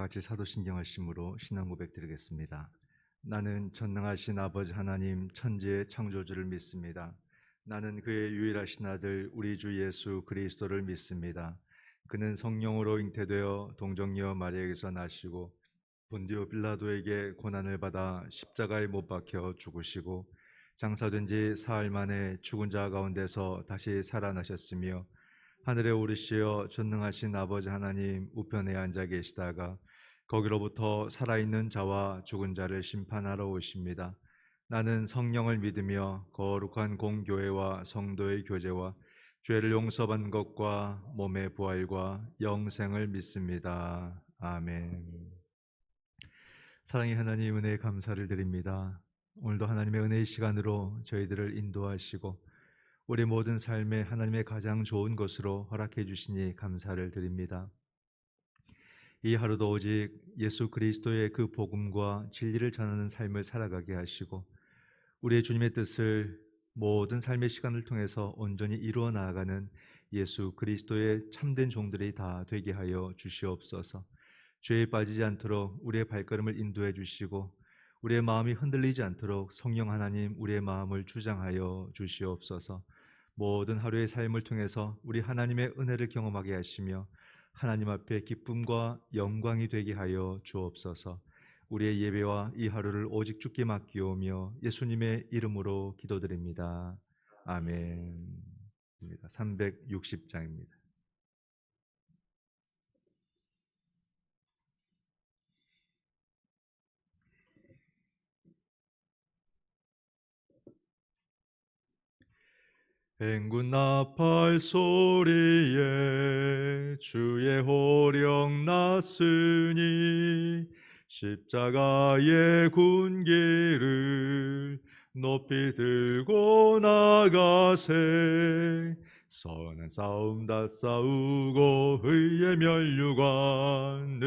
다 같이 사도신경 하심으로 신앙 고백 드리겠습니다. 나는 전능하신 아버지 하나님 천지의 창조주를 믿습니다. 나는 그의 유일하신 아들 우리 주 예수 그리스도를 믿습니다. 그는 성령으로 잉태되어 동정녀 마리아에게서 나시고 본디오 빌라도에게 고난을 받아 십자가에 못 박혀 죽으시고 장사된 지 사흘 만에 죽은 자 가운데서 다시 살아나셨으며 하늘에 오르시어 전능하신 아버지 하나님 우편에 앉아 계시다가 거기로부터 살아있는 자와 죽은 자를 심판하러 오십니다. 나는 성령을 믿으며 거룩한 공교회와 성도의 교제와 죄를 용서받는 것과 몸의 부활과 영생을 믿습니다. 아멘. 사랑의 하나님, 은혜에 감사를 드립니다. 오늘도 하나님의 은혜의 시간으로 저희들을 인도하시고 우리 모든 삶에 하나님의 가장 좋은 것으로 허락해 주시니 감사를 드립니다. 이 하루도 오직 예수 그리스도의 그 복음과 진리를 전하는 삶을 살아가게 하시고 우리의 주님의 뜻을 모든 삶의 시간을 통해서 온전히 이루어 나아가는 예수 그리스도의 참된 종들이 다 되게 하여 주시옵소서. 죄에 빠지지 않도록 우리의 발걸음을 인도해 주시고 우리의 마음이 흔들리지 않도록 성령 하나님 우리의 마음을 주장하여 주시옵소서. 모든 하루의 삶을 통해서 우리 하나님의 은혜를 경험하게 하시며 하나님 앞에 기쁨과 영광이 되게 하여 주옵소서. 우리의 예배와 이 하루를 오직 주께 맡기오며 예수님의 이름으로 기도드립니다. 아멘. 360장입니다. 행군 나팔 소리에 주의 호령 났으니 십자가의 군기를 높이 들고 나가세. 선한 싸움 다 싸우고 의의 면류관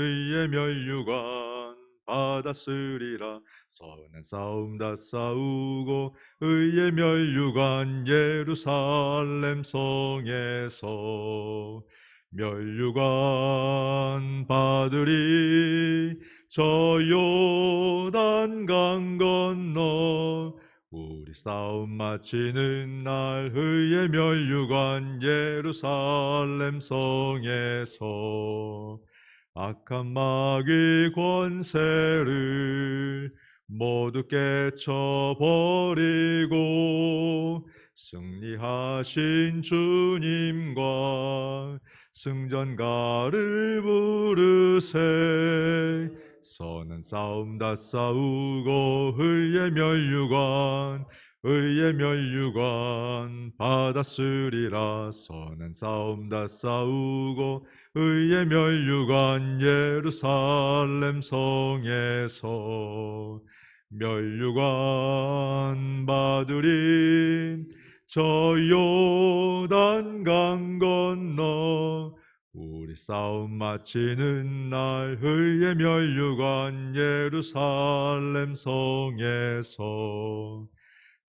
받았으리라. 선한 싸움 다 싸우고 의의 면류관 예루살렘 성에서 면류관 받으리. 저 요단강 건너 우리 싸움 마치는 날 의의 면류관 예루살렘 성에서 악한 마귀 권세를 모두 깨쳐버리고 승리하신 주님과 승전가를 부르세. 선한 싸움 다 싸우고 의의 면류관 받았으리라. 선한 싸움 다 싸우고 의의 면류관 예루살렘 성에서 면류관 받으리. 저 요단강 건너 우리 싸움 마치는 날 의의 면류관 예루살렘 성에서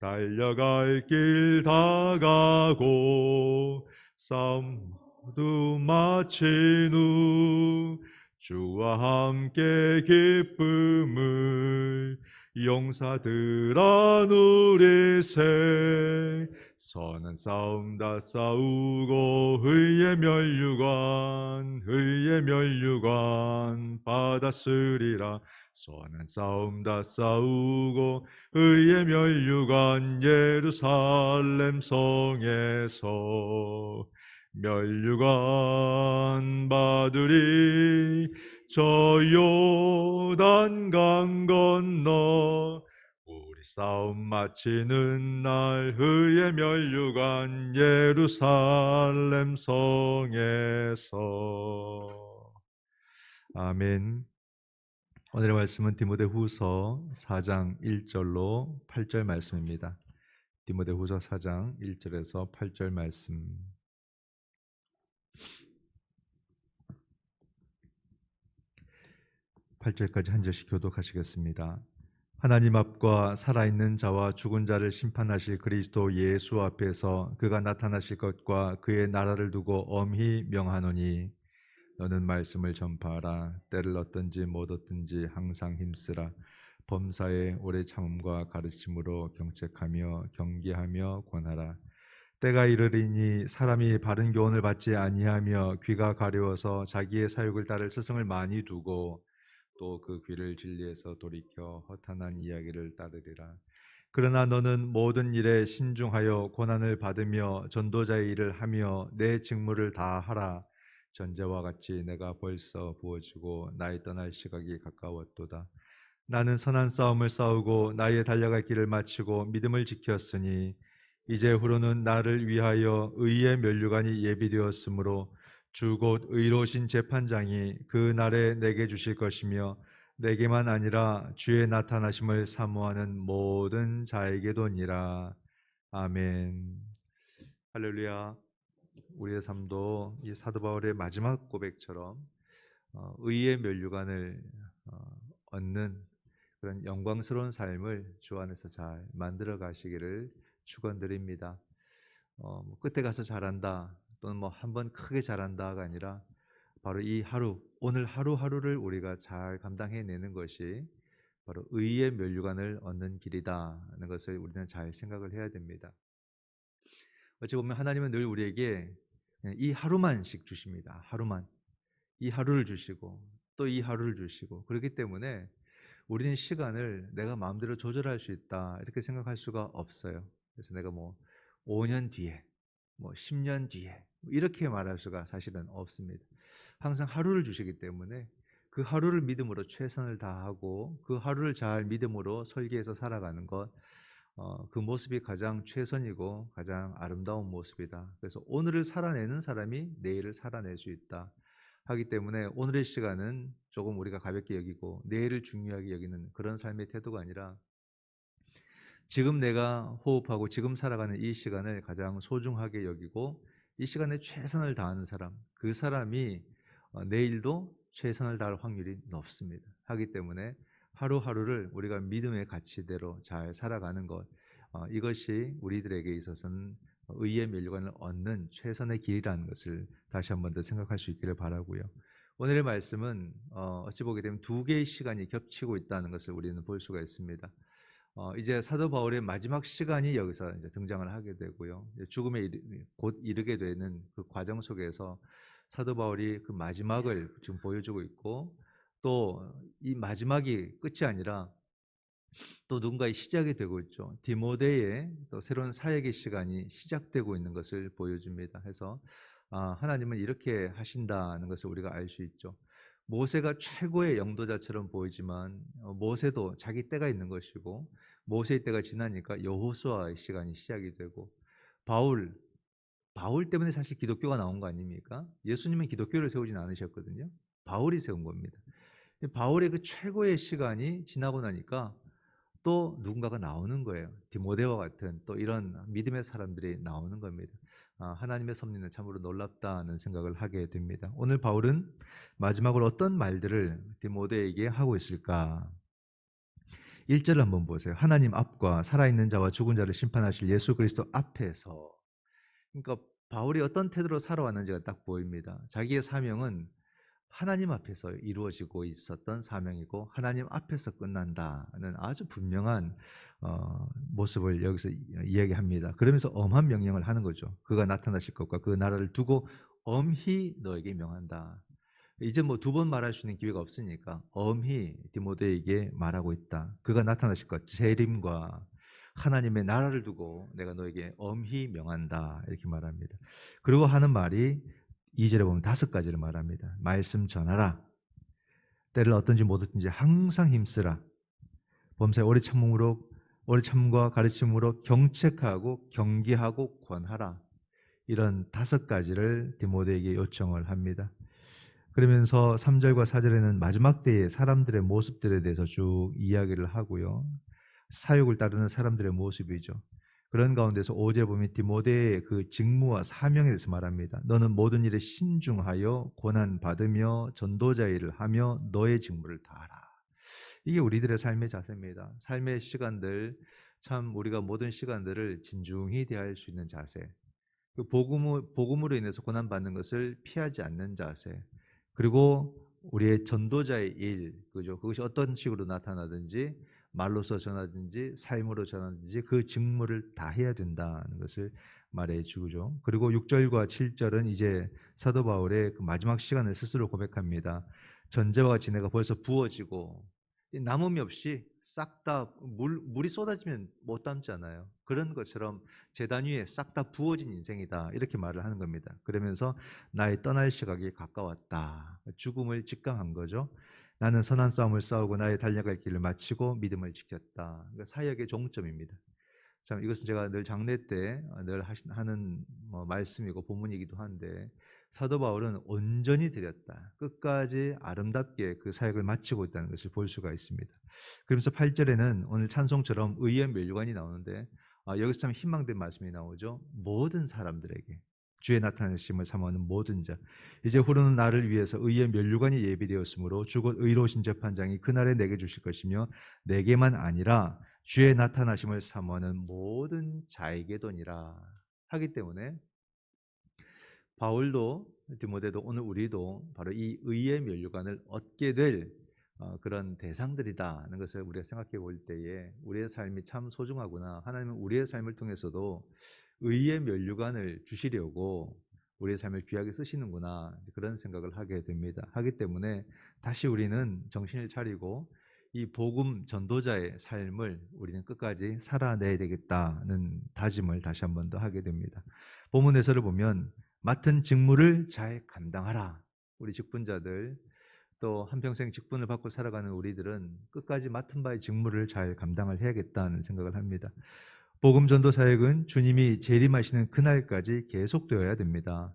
달려갈 길 다 가고 싸움 모두 마친 후 주와 함께 기쁨을 용사들아 누리세. 선한 싸움 다 싸우고 의의 면류관 받았으리라. 선한 싸움 다 싸우고 의의 면류관 예루살렘 성에서 면류관 받으리. 저 요단강 건너 우리 싸움 마치는 날 의의 면류관 예루살렘 성에서. 아멘. 오늘의 말씀은 디모데후서 4장 1절로 8절 말씀입니다. 디모데후서 4장 1절에서 8절 말씀. 8절까지 한 절씩 교독하시겠습니다. 하나님 앞과 살아있는 자와 죽은 자를 심판하실 그리스도 예수 앞에서 그가 나타나실 것과 그의 나라를 두고 엄히 명하노니 너는 말씀을 전파하라. 때를 얻든지 못 얻든지 항상 힘쓰라. 범사에 오래 참음과 가르침으로 경책하며 경계하며 권하라. 때가 이르리니 사람이 바른 교훈을 받지 아니하며 귀가 가려워서 자기의 사욕을 따를 스승을 많이 두고 또 그 귀를 진리에서 돌이켜 허탄한 이야기를 따르리라. 그러나 너는 모든 일에 신중하여 고난을 받으며 전도자의 일을 하며 내 직무를 다하라. 전제와 같이 내가 벌써 부어지고 나의 떠날 시각이 가까웠도다. 나는 선한 싸움을 싸우고 나의 달려갈 길을 마치고 믿음을 지켰으니 이제 후로는 나를 위하여 의의 면류관이 예비되었으므로 주 곧 의로우신 재판장이 그 날에 내게 주실 것이며 내게만 아니라 주의 나타나심을 사모하는 모든 자에게도니라. 아멘. 할렐루야. 우리의 삶도 이 사도 바울의 마지막 고백처럼 의의 면류관을 얻는 그런 영광스러운 삶을 주 안에서 잘 만들어 가시기를 축원드립니다. 뭐 끝에 가서 잘한다 또는 뭐 한 번 크게 잘한다가 아니라 바로 이 하루 오늘 하루하루를 우리가 잘 감당해내는 것이 바로 의의 면류관을 얻는 길이다는 것을 우리는 잘 생각을 해야 됩니다. 어찌 보면 하나님은 늘 우리에게 그냥 이 하루만씩 주십니다. 하루만. 이 하루를 주시고 또 이 하루를 주시고 그렇기 때문에 우리는 시간을 내가 마음대로 조절할 수 있다 이렇게 생각할 수가 없어요. 그래서 내가 뭐 5년 뒤에 뭐 10년 뒤에 이렇게 말할 수가 사실은 없습니다. 항상 하루를 주시기 때문에 그 하루를 믿음으로 최선을 다하고 그 하루를 잘 믿음으로 설계해서 살아가는 것, 그 모습이 가장 최선이고 가장 아름다운 모습이다. 그래서 오늘을 살아내는 사람이 내일을 살아낼 수 있다 하기 때문에 오늘의 시간은 조금 우리가 가볍게 여기고 내일을 중요하게 여기는 그런 삶의 태도가 아니라 지금 내가 호흡하고 지금 살아가는 이 시간을 가장 소중하게 여기고 이 시간에 최선을 다하는 사람, 그 사람이 내일도 최선을 다할 확률이 높습니다. 하기 때문에 하루하루를 우리가 믿음의 가치대로 잘 살아가는 것, 이것이 우리들에게 있어서는 의의 면류관을 얻는 최선의 길이라는 것을 다시 한 번 더 생각할 수 있기를 바라고요. 오늘의 말씀은 어찌 보게 되면 두 개의 시간이 겹치고 있다는 것을 우리는 볼 수가 있습니다. 이제 사도 바울의 마지막 시간이 여기서 이제 등장을 하게 되고요. 죽음에 곧 이르게 되는 그 과정 속에서 사도 바울이 그 마지막을 지금 보여주고 있고 또 이 마지막이 끝이 아니라 또 누군가의 시작이 되고 있죠. 디모데의 또 새로운 사역의 시간이 시작되고 있는 것을 보여줍니다. 해서 하나님은 이렇게 하신다는 것을 우리가 알 수 있죠. 모세가 최고의 영도자처럼 보이지만 모세도 자기 때가 있는 것이고 모세의 때가 지나니까 여호수아의 시간이 시작이 되고 바울 바울 때문에 사실 기독교가 나온 거 아닙니까? 예수님은 기독교를 세우진 않으셨거든요. 바울이 세운 겁니다. 바울의 그 최고의 시간이 지나고 나니까 또 누군가가 나오는 거예요. 디모데와 같은 또 이런 믿음의 사람들이 나오는 겁니다. 하나님의 섭리는 참으로 놀랍다는 생각을 하게 됩니다. 오늘 바울은 마지막으로 어떤 말들을 디모데에게 하고 있을까? 1절을 한번 보세요. 하나님 앞과 살아있는 자와 죽은 자를 심판하실 예수 그리스도 앞에서. 그러니까 바울이 어떤 태도로 살아왔는지가 딱 보입니다. 자기의 사명은 하나님 앞에서 이루어지고 있었던 사명이고 하나님 앞에서 끝난다는 아주 분명한 모습을 여기서 이야기합니다. 그러면서 엄한 명령을 하는 거죠. 그가 나타나실 것과 그 나라를 두고 엄히 너에게 명한다. 이제 뭐 두 번 말할 수 있는 기회가 없으니까 엄히 디모데에게 말하고 있다. 그가 나타나실 것, 재림과 하나님의 나라를 두고 내가 너에게 엄히 명한다. 이렇게 말합니다. 그리고 하는 말이 2절에 보면 5가지를 말합니다. 말씀 전하라. 때를 얻든지 못 얻든지 항상 힘쓰라. 범사에 오래 참음과 가르침으로 경책하고 경계하고 권하라. 이런 5가지를 디모데에게 요청을 합니다. 그러면서 3절과 4절에는 마지막 때의 사람들의 모습들에 대해서 쭉 이야기를 하고요. 사역을 따르는 사람들의 모습이죠. 그런 가운데서 5절 보면 디모데의 그 직무와 사명에 대해서 말합니다. 너는 모든 일에 신중하여 고난 받으며 전도자의 일을 하며 너의 직무를 다하라. 이게 우리들의 삶의 자세입니다. 삶의 시간들 참 우리가 모든 시간들을 진중히 대할 수 있는 자세. 그 복음으로 인해서 고난 받는 것을 피하지 않는 자세. 그리고 우리의 전도자의 일, 그죠? 그것이 어떤 식으로 나타나든지 말로서 전하든지 삶으로 전하든지 그 직무를 다 해야 된다는 것을 말해 주죠. 그리고 6절과 7절은 이제 사도 바울의 그 마지막 시간을 스스로 고백합니다. 전제와 같이 내가 벌써 부어지고 이 남음이 없이 싹 다 물이 쏟아지면 못 담잖아요. 그런 것처럼 제단 위에 싹 다 부어진 인생이다. 이렇게 말을 하는 겁니다. 그러면서 나의 떠날 시각이 가까웠다. 죽음을 직감한 거죠. 나는 선한 싸움을 싸우고 나의 달려갈 길을 마치고 믿음을 지켰다. 그러니까 사역의 종점입니다. 참 이것은 제가 늘 장례 때 늘 하는 말씀이고 본문이기도 한데 사도 바울은 온전히 드렸다. 끝까지 아름답게 그 사역을 마치고 있다는 것을 볼 수가 있습니다. 그러면서 8절에는 오늘 찬송처럼 의의 멸류관이 나오는데 여기서 참 희망된 말씀이 나오죠. 모든 사람들에게 주의 나타나심을 사모하는 모든 자 이제 후로는 나를 위해서 의의 멸류관이 예비되었으므로 주곧 의로우신 재판장이 그날에 내게 주실 것이며 내게만 아니라 주의 나타나심을 사모하는 모든 자에게도니라 하기 때문에 바울도 디모데도 오늘 우리도 바로 이 의의 면류관을 얻게 될 그런 대상들이다는 것을 우리가 생각해 볼 때에 우리의 삶이 참 소중하구나. 하나님은 우리의 삶을 통해서도 의의 면류관을 주시려고 우리의 삶을 귀하게 쓰시는구나. 그런 생각을 하게 됩니다. 하기 때문에 다시 우리는 정신을 차리고 이 복음 전도자의 삶을 우리는 끝까지 살아내야 되겠다는 다짐을 다시 한 번 더 하게 됩니다. 본문에서를 보면 맡은 직무를 잘 감당하라. 우리 직분자들 또 한평생 직분을 받고 살아가는 우리들은 끝까지 맡은 바의 직무를 잘 감당을 해야겠다는 생각을 합니다. 복음 전도 사역은 주님이 재림하시는 그날까지 계속되어야 됩니다.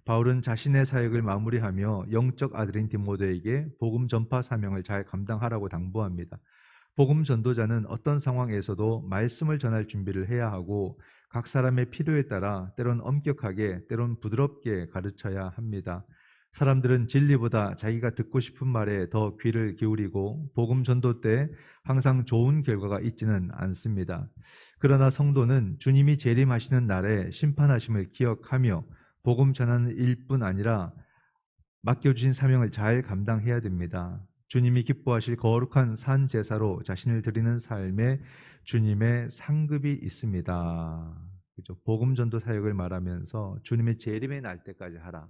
바울은 자신의 사역을 마무리하며 영적 아들인 디모데에게 복음 전파 사명을 잘 감당하라고 당부합니다. 복음 전도자는 어떤 상황에서도 말씀을 전할 준비를 해야 하고 각 사람의 필요에 따라 때론 엄격하게 때론 부드럽게 가르쳐야 합니다. 사람들은 진리보다 자기가 듣고 싶은 말에 더 귀를 기울이고 복음 전도 때 항상 좋은 결과가 있지는 않습니다. 그러나 성도는 주님이 재림하시는 날에 심판하심을 기억하며 복음 전하는 일뿐 아니라 맡겨주신 사명을 잘 감당해야 됩니다. 주님이 기뻐하실 거룩한 산 제사로 자신을 드리는 삶에 주님의 상급이 있습니다. 그죠? 복음 전도 사역을 말하면서 주님의 재림의 날 때까지 하라.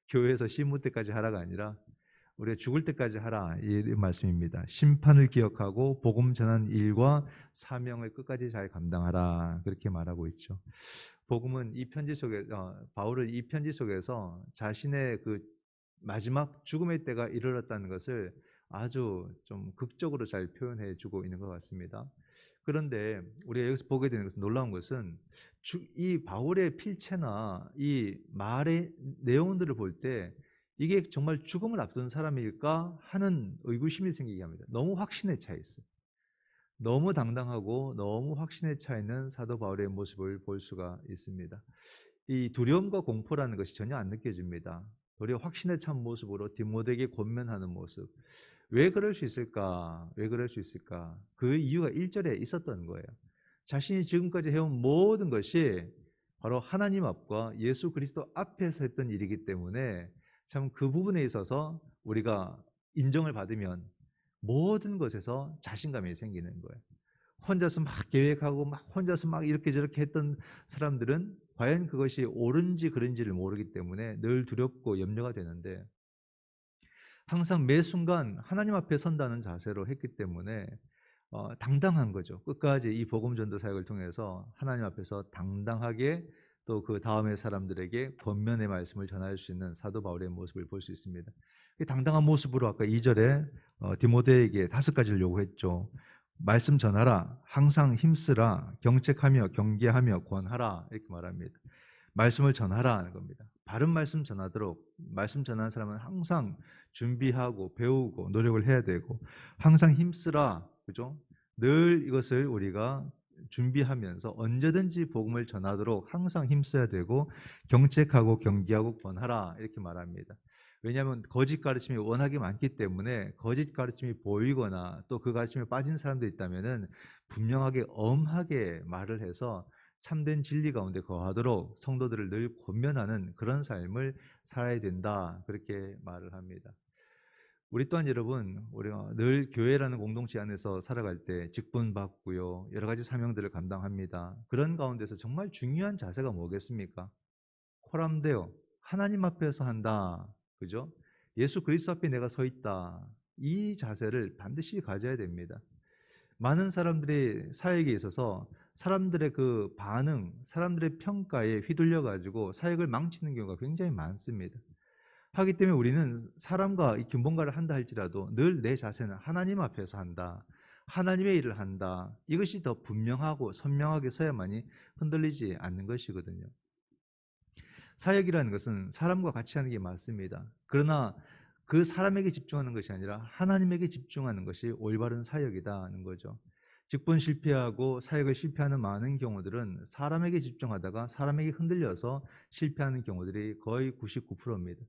교회에서 심을 때까지 하라가 아니라 우리가 죽을 때까지 하라 이 말씀입니다. 심판을 기억하고 복음 전한 일과 사명을 끝까지 잘 감당하라 그렇게 말하고 있죠. 복음은 이 편지 속에 바울은 이 편지 속에서 자신의 그 마지막 죽음의 때가 이르렀다는 것을 아주 좀 극적으로 잘 표현해 주고 있는 것 같습니다. 그런데 우리가 여기서 보게 되는 것은 놀라운 것은 이 바울의 필체나 이 말의 내용들을 볼 때 이게 정말 죽음을 앞둔 사람일까 하는 의구심이 생기게 합니다. 너무 확신에 차 있어요. 너무 당당하고 너무 확신에 차 있는 사도 바울의 모습을 볼 수가 있습니다. 이 두려움과 공포라는 것이 전혀 안 느껴집니다. 도리어 확신에 찬 모습으로 디모데에게 권면하는 모습. 왜 그럴 수 있을까? 왜 그럴 수 있을까? 그 이유가 1절에 있었던 거예요. 자신이 지금까지 해온 모든 것이 바로 하나님 앞과 예수 그리스도 앞에서 했던 일이기 때문에 참 그 부분에 있어서 우리가 인정을 받으면 모든 것에서 자신감이 생기는 거예요. 혼자서 막 계획하고 막 혼자서 막 이렇게 저렇게 했던 사람들은 과연 그것이 옳은지 그른지를 모르기 때문에 늘 두렵고 염려가 되는데 항상 매 순간 하나님 앞에 선다는 자세로 했기 때문에 당당한 거죠. 끝까지 이 복음 전도 사역을 통해서 하나님 앞에서 당당하게 또 그 다음의 사람들에게 권면의 말씀을 전할 수 있는 사도 바울의 모습을 볼 수 있습니다. 이 당당한 모습으로 아까 2절에 디모데에게 5가지를 요구했죠. 말씀 전하라, 항상 힘쓰라, 경책하며 경계하며 권하라 이렇게 말합니다. 말씀을 전하라 하는 겁니다. 바른 말씀 전하도록 말씀 전하는 사람은 항상 준비하고 배우고 노력을 해야 되고 항상 힘쓰라. 그죠? 늘 이것을 우리가 준비하면서 언제든지 복음을 전하도록 항상 힘써야 되고 경책하고 경계하고 권하라 이렇게 말합니다. 왜냐하면 거짓 가르침이 워낙에 많기 때문에 거짓 가르침이 보이거나 또 그 가르침에 빠진 사람도 있다면은 분명하게 엄하게 말을 해서 참된 진리 가운데 거하도록 성도들을 늘 권면하는 그런 삶을 살아야 된다. 그렇게 말을 합니다. 우리 또한 여러분, 우리가 늘 교회라는 공동체 안에서 살아갈 때 직분 받고요. 여러 가지 사명들을 감당합니다. 그런 가운데서 정말 중요한 자세가 뭐겠습니까? 코람데오, 하나님 앞에서 한다. 그죠? 예수 그리스도 앞에 내가 서 있다. 이 자세를 반드시 가져야 됩니다. 많은 사람들이 사역에 있어서 사람들의 그 반응, 사람들의 평가에 휘둘려 가지고 사역을 망치는 경우가 굉장히 많습니다. 하기 때문에 우리는 사람과 이렇게 뭔가를 한다 할지라도 늘 내 자세는 하나님 앞에서 한다. 하나님의 일을 한다. 이것이 더 분명하고 선명하게 서야만이 흔들리지 않는 것이거든요. 사역이라는 것은 사람과 같이 하는 게 맞습니다. 그러나 그 사람에게 집중하는 것이 아니라 하나님에게 집중하는 것이 올바른 사역이다는 거죠. 직분 실패하고 사역을 실패하는 많은 경우들은 사람에게 집중하다가 사람에게 흔들려서 실패하는 경우들이 거의 99%입니다.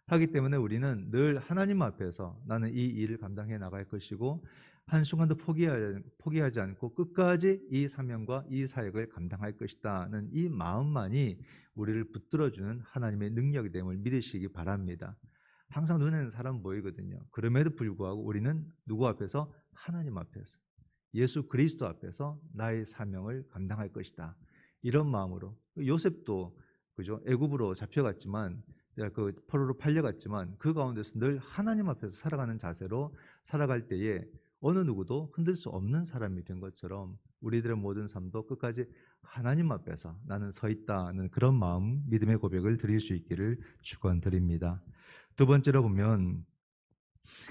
하기 때문에 우리는 늘 하나님 앞에서 나는 이 일을 감당해 나갈 것이고 한순간도 포기하지 않고 끝까지 이 사명과 이 사역을 감당할 것이다는 이 마음만이 우리를 붙들어주는 하나님의 능력이 됨을 믿으시기 바랍니다. 항상 눈에는 사람 보이거든요. 그럼에도 불구하고 우리는 누구 앞에서? 하나님 앞에서, 예수 그리스도 앞에서 나의 사명을 감당할 것이다. 이런 마음으로 요셉도 그죠? 애굽으로 잡혀갔지만 그 포로로 팔려갔지만 그 가운데서 늘 하나님 앞에서 살아가는 자세로 살아갈 때에 어느 누구도 흔들 수 없는 사람이 된 것처럼 우리들의 모든 삶도 끝까지 하나님 앞에서 나는 서 있다는 그런 마음, 믿음의 고백을 드릴 수 있기를 축원드립니다. 두 번째로 보면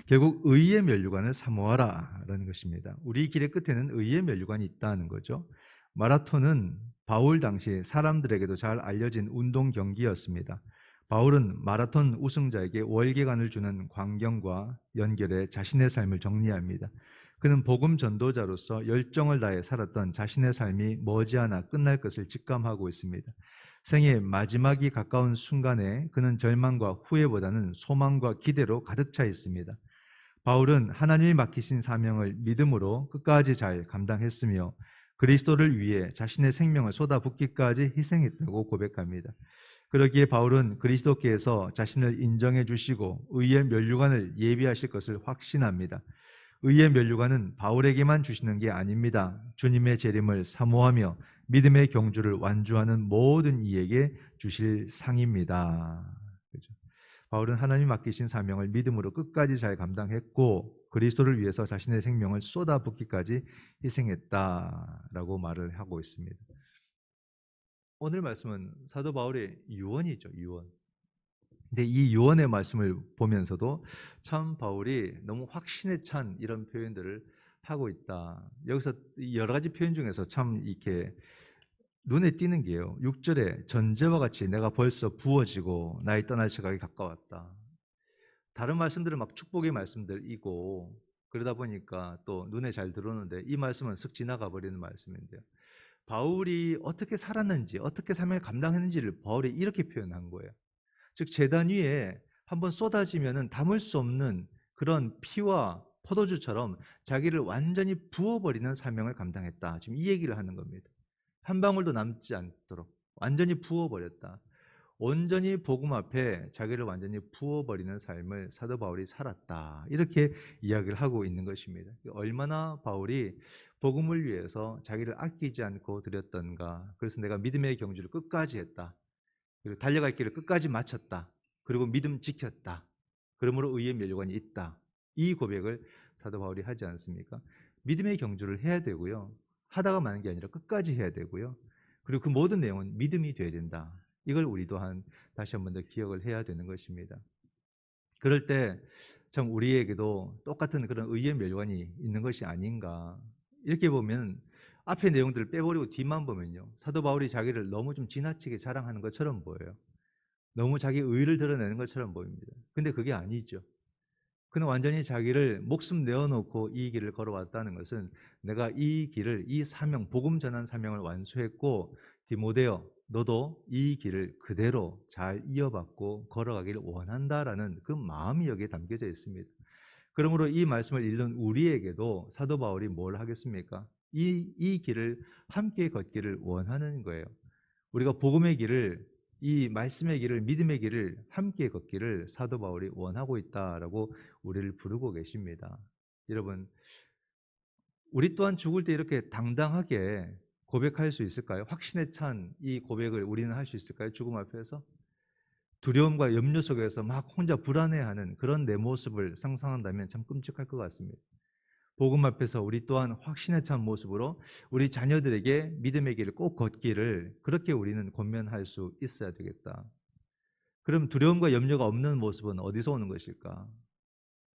결국 의의 면류관을 사모하라라는 것입니다. 우리 길의 끝에는 의의 면류관이 있다는 거죠. 마라톤은 바울 당시 사람들에게도 잘 알려진 운동 경기였습니다. 바울은 마라톤 우승자에게 월계관을 주는 광경과 연결해 자신의 삶을 정리합니다. 그는 복음 전도자로서 열정을 다해 살았던 자신의 삶이 머지않아 끝날 것을 직감하고 있습니다. 생의 마지막이 가까운 순간에 그는 절망과 후회보다는 소망과 기대로 가득 차 있습니다. 바울은 하나님이 맡기신 사명을 믿음으로 끝까지 잘 감당했으며 그리스도를 위해 자신의 생명을 쏟아붓기까지 희생했다고 고백합니다. 그러기에 바울은 그리스도께서 자신을 인정해 주시고 의의 면류관을 예비하실 것을 확신합니다. 의의 면류관은 바울에게만 주시는 게 아닙니다. 주님의 재림을 사모하며 믿음의 경주를 완주하는 모든 이에게 주실 상입니다. 그렇죠? 바울은 하나님 맡기신 사명을 믿음으로 끝까지 잘 감당했고 그리스도를 위해서 자신의 생명을 쏟아붓기까지 희생했다라고 말을 하고 있습니다. 오늘 말씀은 사도 바울의 유언이죠, 유언. 근데 이 유언의 말씀을 보면서도 참 바울이 너무 확신에 찬 이런 표현들을 하고 있다. 여기서 여러 가지 표현 중에서 참 이렇게 눈에 띄는 게요. 6절에 전제와 같이 내가 벌써 부어지고 나의 떠날 시각이 가까웠다. 다른 말씀들은 막 축복의 말씀들이고 그러다 보니까 또 눈에 잘 들어오는데 이 말씀은 쓱 지나가 버리는 말씀인데요. 바울이 어떻게 살았는지, 어떻게 사명을 감당했는지를 바울이 이렇게 표현한 거예요. 즉 제단 위에 한번 쏟아지면은 담을 수 없는 그런 피와 포도주처럼 자기를 완전히 부어버리는 사명을 감당했다. 지금 이 얘기를 하는 겁니다. 한 방울도 남지 않도록 완전히 부어버렸다. 온전히 복음 앞에 자기를 완전히 부어버리는 삶을 사도 바울이 살았다. 이렇게 이야기를 하고 있는 것입니다. 얼마나 바울이 복음을 위해서 자기를 아끼지 않고 드렸던가. 그래서 내가 믿음의 경주를 끝까지 했다. 그리고 달려갈 길을 끝까지 마쳤다. 그리고 믿음 지켰다. 그러므로 의의 면류관이 있다. 이 고백을 사도 바울이 하지 않습니까? 믿음의 경주를 해야 되고요. 하다가 마는 게 아니라 끝까지 해야 되고요. 그리고 그 모든 내용은 믿음이 돼야 된다. 이걸 우리도 다시 한 번 더 기억을 해야 되는 것입니다. 그럴 때 참 우리에게도 똑같은 그런 의의 면류관이 있는 것이 아닌가. 이렇게 보면 앞의 내용들을 빼버리고 뒤만 보면요. 사도 바울이 자기를 너무 좀 지나치게 자랑하는 것처럼 보여요. 너무 자기 의의를 드러내는 것처럼 보입니다. 근데 그게 아니죠. 그는 완전히 자기를 목숨 내어놓고 이 길을 걸어왔다는 것은 내가 이 길을, 이 사명, 복음 전한 사명을 완수했고 디모데여 너도 이 길을 그대로 잘 이어받고 걸어가기를 원한다라는 그 마음이 여기에 담겨져 있습니다. 그러므로 이 말씀을 읽는 우리에게도 사도 바울이 뭘 하겠습니까? 이 길을 함께 걷기를 원하는 거예요. 우리가 복음의 길을, 이 말씀의 길을, 믿음의 길을 함께 걷기를 사도 바울이 원하고 있다라고 우리를 부르고 계십니다. 여러분, 우리 또한 죽을 때 이렇게 당당하게 고백할 수 있을까요? 확신에 찬 이 고백을 우리는 할 수 있을까요? 죽음 앞에서? 두려움과 염려 속에서 막 혼자 불안해하는 그런 내 모습을 상상한다면 참 끔찍할 것 같습니다. 복음 앞에서 우리 또한 확신에 찬 모습으로 우리 자녀들에게 믿음의 길을 꼭 걷기를 그렇게 우리는 권면할 수 있어야 되겠다. 그럼 두려움과 염려가 없는 모습은 어디서 오는 것일까?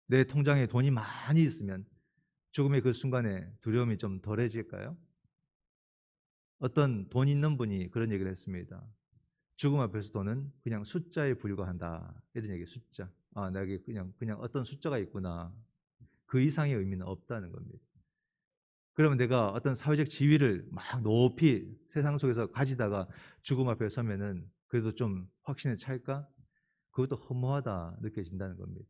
내 통장에 돈이 많이 있으면 죽음의 그 순간에 두려움이 좀 덜해질까요? 어떤 돈 있는 분이 그런 얘기를 했습니다. 죽음 앞에서 돈은 그냥 숫자에 불과한다. 이런 얘기, 숫자. 아, 내게 그냥 어떤 숫자가 있구나. 그 이상의 의미는 없다는 겁니다. 그러면 내가 어떤 사회적 지위를 막 높이 세상 속에서 가지다가 죽음 앞에 서면은 그래도 좀 확신에 찰까? 그것도 허무하다 느껴진다는 겁니다.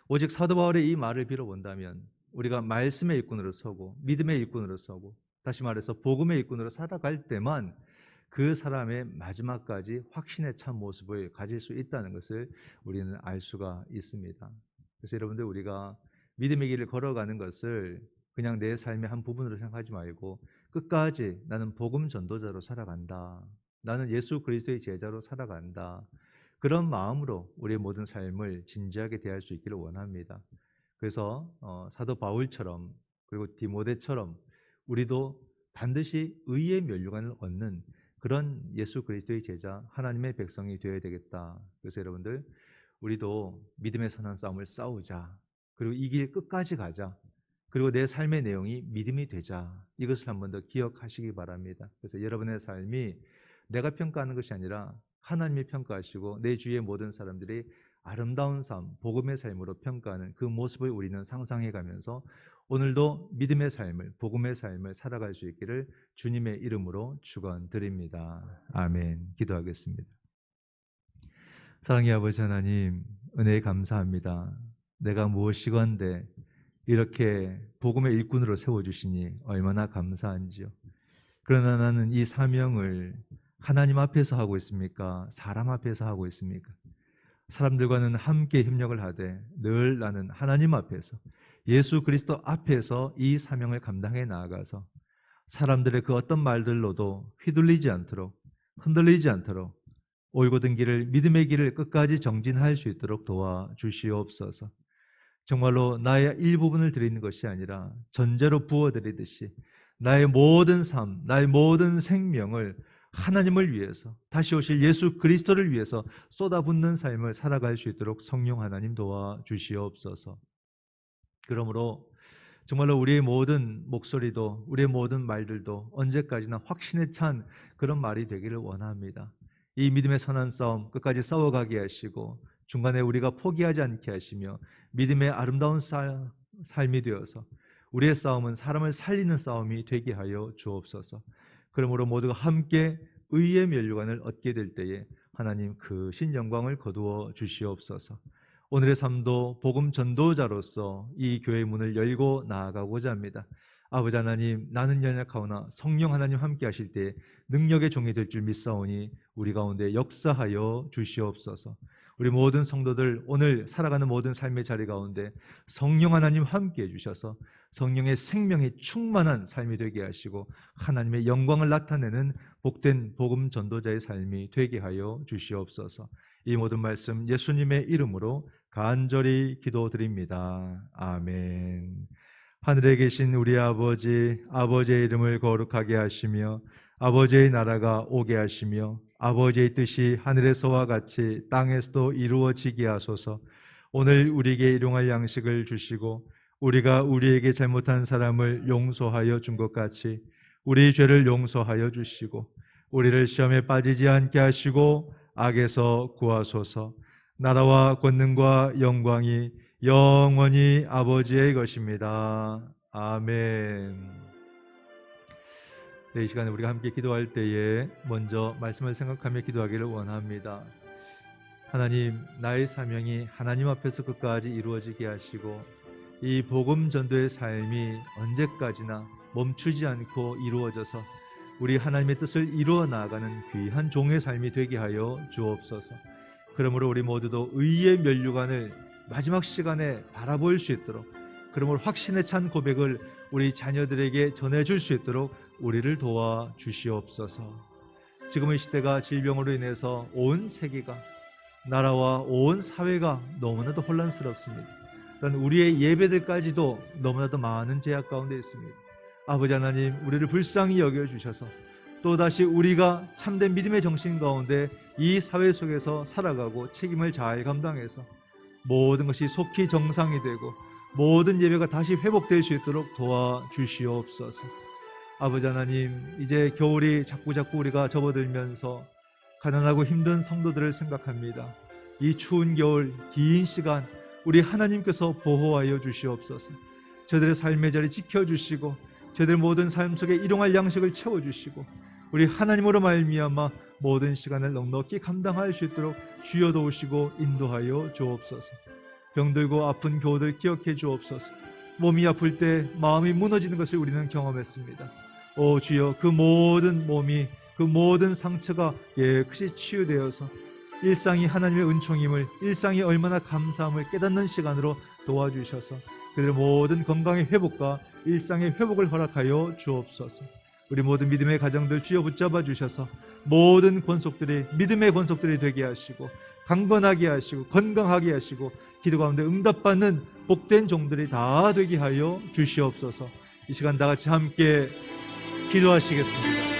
오직 사도 바울의 이 말을 빌어본다면 우리가 말씀의 일꾼으로 서고 믿음의 일꾼으로 서고 다시 말해서 복음의 일꾼으로 살아갈 때만 그 사람의 마지막까지 확신에 찬 모습을 가질 수 있다는 것을 우리는 알 수가 있습니다. 그래서 여러분들, 우리가 믿음의 길을 걸어가는 것을 그냥 내 삶의 한 부분으로 생각하지 말고 끝까지 나는 복음 전도자로 살아간다. 나는 예수 그리스도의 제자로 살아간다. 그런 마음으로 우리의 모든 삶을 진지하게 대할 수 있기를 원합니다. 그래서 사도 바울처럼 그리고 디모데처럼 우리도 반드시 의의 면류관을 얻는 그런 예수 그리스도의 제자, 하나님의 백성이 되어야 되겠다. 그래서 여러분들, 우리도 믿음의 선한 싸움을 싸우자. 그리고 이 길 끝까지 가자. 그리고 내 삶의 내용이 믿음이 되자. 이것을 한 번 더 기억하시기 바랍니다. 그래서 여러분의 삶이 내가 평가하는 것이 아니라 하나님이 평가하시고 내 주위의 모든 사람들이 아름다운 삶, 복음의 삶으로 평가하는 그 모습을 우리는 상상해 가면서 오늘도 믿음의 삶을, 복음의 삶을 살아갈 수 있기를 주님의 이름으로 축원드립니다. 아멘. 기도하겠습니다. 사랑의 아버지 하나님, 은혜에 감사합니다. 내가 무엇이건데 이렇게 복음의 일꾼으로 세워주시니 얼마나 감사한지요. 그러나 나는 이 사명을 하나님 앞에서 하고 있습니까? 사람 앞에서 하고 있습니까? 사람들과는 함께 협력을 하되 늘 나는 하나님 앞에서, 예수 그리스도 앞에서 이 사명을 감당해 나아가서 사람들의 그 어떤 말들로도 휘둘리지 않도록, 흔들리지 않도록 올곧은 길을, 믿음의 길을 끝까지 정진할 수 있도록 도와주시옵소서. 정말로 나의 일부분을 드리는 것이 아니라 전제로 부어드리듯이 나의 모든 삶, 나의 모든 생명을 하나님을 위해서, 다시 오실 예수 그리스도를 위해서 쏟아붓는 삶을 살아갈 수 있도록 성령 하나님 도와주시옵소서. 그러므로 정말로 우리의 모든 목소리도, 우리의 모든 말들도 언제까지나 확신에 찬 그런 말이 되기를 원합니다. 이 믿음의 선한 싸움 끝까지 싸워가게 하시고 중간에 우리가 포기하지 않게 하시며 믿음의 아름다운 삶이 되어서 우리의 싸움은 사람을 살리는 싸움이 되게 하여 주옵소서. 그러므로 모두가 함께 의의 면류관을 얻게 될 때에 하나님 크신 영광을 거두어 주시옵소서. 오늘의 삶도 복음 전도자로서 이 교회의 문을 열고 나아가고자 합니다. 아버지 하나님, 나는 연약하오나 성령 하나님 함께 하실 때 능력의 종이 될 줄 믿사오니 우리 가운데 역사하여 주시옵소서. 우리 모든 성도들 오늘 살아가는 모든 삶의 자리 가운데 성령 하나님 함께 해주셔서 성령의 생명이 충만한 삶이 되게 하시고 하나님의 영광을 나타내는 복된 복음 전도자의 삶이 되게 하여 주시옵소서. 이 모든 말씀 예수님의 이름으로 간절히 기도드립니다. 아멘. 하늘에 계신 우리 아버지, 아버지의 이름을 거룩하게 하시며 아버지의 나라가 오게 하시며 아버지의 뜻이 하늘에서와 같이 땅에서도 이루어지게 하소서. 오늘 우리에게 일용할 양식을 주시고 우리가 우리에게 잘못한 사람을 용서하여 준 것 같이 우리 죄를 용서하여 주시고 우리를 시험에 빠지지 않게 하시고 악에서 구하소서. 나라와 권능과 영광이 영원히 아버지의 것입니다. 아멘. 이 시간에 우리가 함께 기도할 때에 먼저 말씀을 생각하며 기도하기를 원합니다. 하나님, 나의 사명이 하나님 앞에서 끝까지 이루어지게 하시고 이 복음 전도의 삶이 언제까지나 멈추지 않고 이루어져서 우리 하나님의 뜻을 이루어 나아가는 귀한 종의 삶이 되게 하여 주옵소서. 그러므로 우리 모두도 의의 면류관을 마지막 시간에 바라볼 수 있도록, 그러므로 확신에 찬 고백을 우리 자녀들에게 전해줄 수 있도록 우리를 도와 주시옵소서. 지금의 시대가 질병으로 인해서 온 세계가, 나라와 온 사회가 너무나도 혼란스럽습니다. 또한 우리의 예배들까지도 너무나도 많은 제약 가운데 있습니다. 아버지 하나님, 우리를 불쌍히 여겨주셔서 또다시 우리가 참된 믿음의 정신 가운데 이 사회 속에서 살아가고 책임을 잘 감당해서 모든 것이 속히 정상이 되고 모든 예배가 다시 회복될 수 있도록 도와주시옵소서. 아버지 하나님, 이제 겨울이 자꾸자꾸 우리가 접어들면서 가난하고 힘든 성도들을 생각합니다. 이 추운 겨울 긴 시간 우리 하나님께서 보호하여 주시옵소서. 저들의 삶의 자리 지켜주시고 저들 모든 삶 속에 일용할 양식을 채워주시고 우리 하나님으로 말미암아 모든 시간을 넉넉히 감당할 수 있도록 주여 도우시고 인도하여 주옵소서. 병들고 아픈 교우들 기억해 주옵소서. 몸이 아플 때 마음이 무너지는 것을 우리는 경험했습니다. 오 주여, 그 모든 몸이, 그 모든 상처가 깨끗이 치유되어서 일상이 하나님의 은총임을, 일상이 얼마나 감사함을 깨닫는 시간으로 도와주셔서 그들의 모든 건강의 회복과 일상의 회복을 허락하여 주옵소서. 우리 모든 믿음의 가정들 주여 붙잡아 주셔서 모든 권속들이 믿음의 권속들이 되게 하시고 강건하게 하시고 건강하게 하시고 기도 가운데 응답받는 복된 종들이 다 되게 하여 주시옵소서. 이 시간 다 같이 함께 기도하시겠습니다.